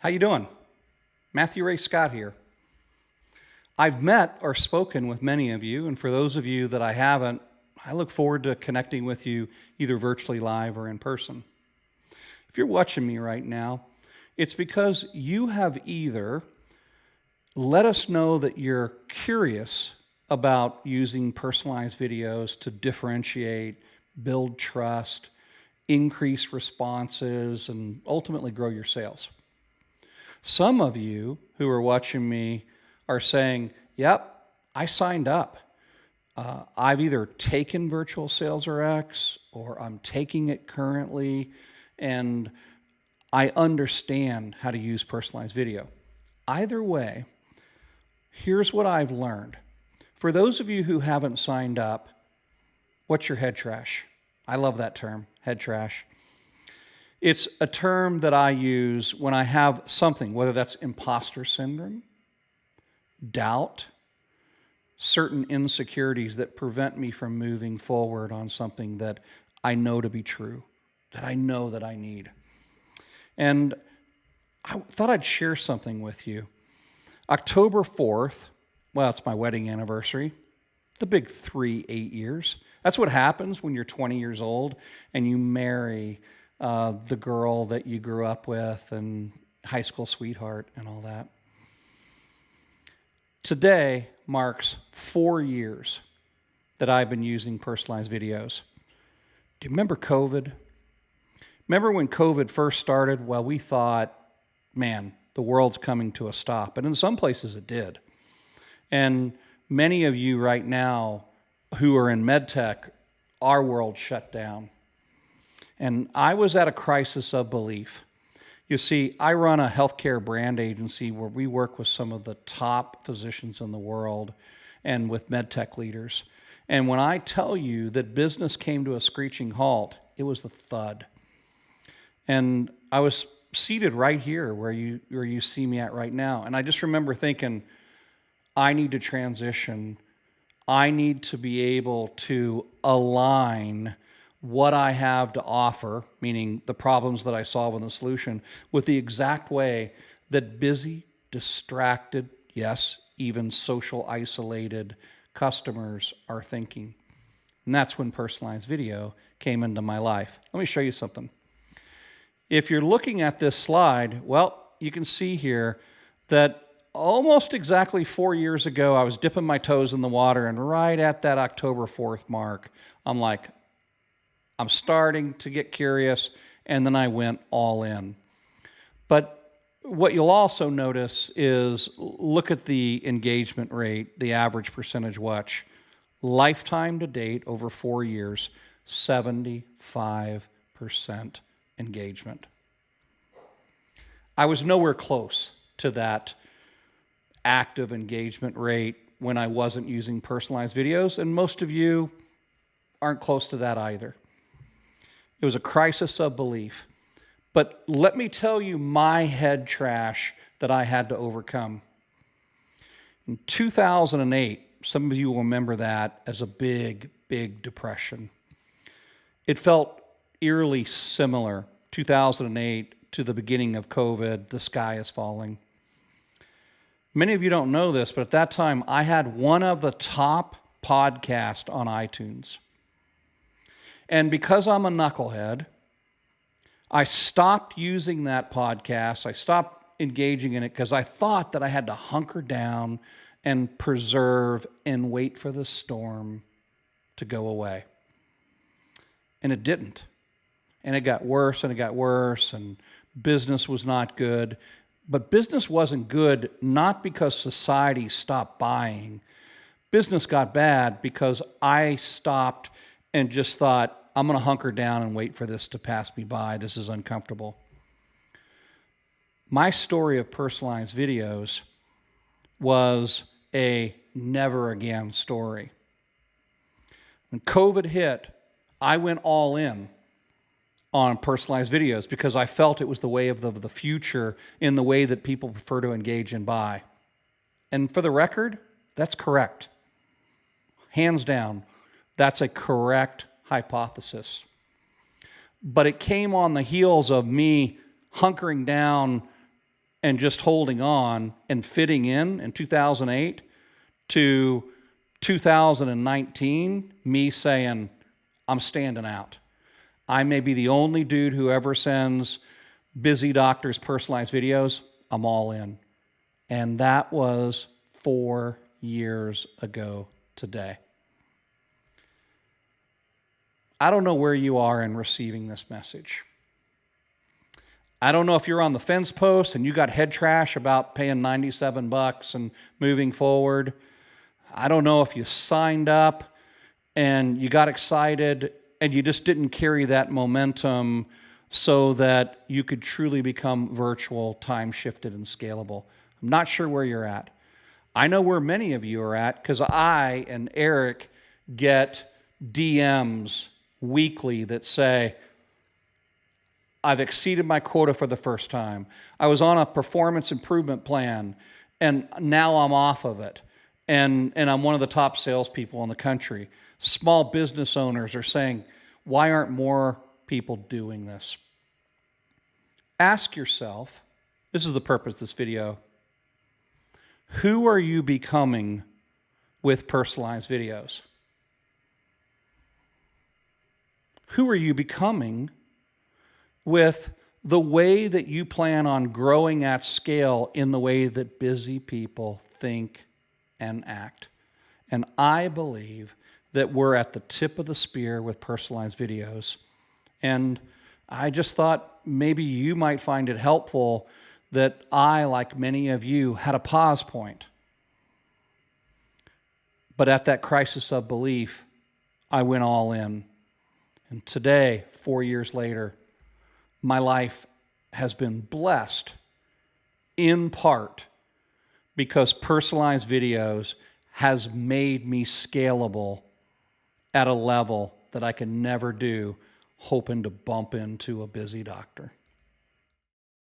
How you doing? Matthew Ray Scott here. I've met or spoken with many of you, and for those of you that I haven't, I look forward to connecting with you either virtually live or in person. If you're watching me right now, it's because you have either let us know that you're curious about using personalized videos to differentiate, build trust, increase responses, and ultimately grow your sales. Some of you who are watching me are saying, yep, I signed up. I've either taken Virtual Sales RX or I'm taking it currently, and I understand how to use personalized video. Either way, here's what I've learned. For those of you who haven't signed up, what's your head trash? I love that term, head trash. It's a term that I use when I have something, whether that's imposter syndrome, doubt, certain insecurities that prevent me from moving forward on something that I know to be true, that I know that I need. And I thought I'd share something with you. October 4th, well, it's my wedding anniversary, the big 8 years. That's what happens when you're 20 years old and you marry the girl that you grew up with and high school sweetheart and all that. Today marks 4 years that I've been using personalized videos. Do you remember COVID? Remember when COVID first started? Well, we thought, man, the world's coming to a stop. And in some places it did. And many of you right now who are in medtech, our world shut down. And I was at a crisis of belief. You see, I run a healthcare brand agency where we work with some of the top physicians in the world and with medtech leaders. And when I tell you that business came to a screeching halt, it was the thud. And I was seated right here where you see me at right now. And I just remember thinking, I need to transition. I need to be able to align what I have to offer, meaning the problems that I solve and the solution, with the exact way that busy, distracted, yes, even social isolated customers are thinking. And that's when personalized video came into my life. Let me show you something. If you're looking at this slide, well, you can see here that almost exactly 4 years ago, I was dipping my toes in the water, and right at that October 4th mark, I'm starting to get curious, and then I went all in. But what you'll also notice is look at the engagement rate, the average percentage watch. Lifetime to date, over 4 years, 75% engagement. I was nowhere close to that active engagement rate when I wasn't using personalized videos, and most of you aren't close to that either. It was a crisis of belief. But let me tell you my head trash that I had to overcome. In 2008, some of you will remember that as a big, big depression. It felt eerily similar, 2008 to the beginning of COVID, the sky is falling. Many of you don't know this, but at that time, I had one of the top podcasts on iTunes. And because I'm a knucklehead, I stopped using that podcast. I stopped engaging in it because I thought that I had to hunker down and preserve and wait for the storm to go away. And it didn't. And it got worse and it got worse, and business was not good. But business wasn't good not because society stopped buying. Business got bad because I stopped and just thought, I'm going to hunker down and wait for this to pass me by. This is uncomfortable. My story of personalized videos was a never again story. When COVID hit, I went all in on personalized videos because I felt it was the way of the future in the way that people prefer to engage and buy. And for the record, that's correct. Hands down, that's a correct hypothesis. But it came on the heels of me hunkering down and just holding on and fitting in 2008 to 2019, me saying, I'm standing out. I may be the only dude who ever sends busy doctors personalized videos. I'm all in. And that was 4 years ago today. I don't know where you are in receiving this message. I don't know if you're on the fence post and you got head trash about paying $97 and moving forward. I don't know if you signed up and you got excited and you just didn't carry that momentum so that you could truly become virtual, time shifted, and scalable. I'm not sure where you're at. I know where many of you are at because I and Eric get DMs weekly that say, I've exceeded my quota for the first time. I was on a performance improvement plan, and now I'm off of it. And I'm one of the top salespeople in the country. Small business owners are saying, why aren't more people doing this? Ask yourself, this is the purpose of this video, who are you becoming with personalized videos? Who are you becoming with the way that you plan on growing at scale in the way that busy people think and act? And I believe that we're at the tip of the spear with personalized videos. And I just thought maybe you might find it helpful that I, like many of you, had a pause point. But at that crisis of belief, I went all in. And today, 4 years later, my life has been blessed in part because personalized videos has made me scalable at a level that I can never do hoping to bump into a busy doctor.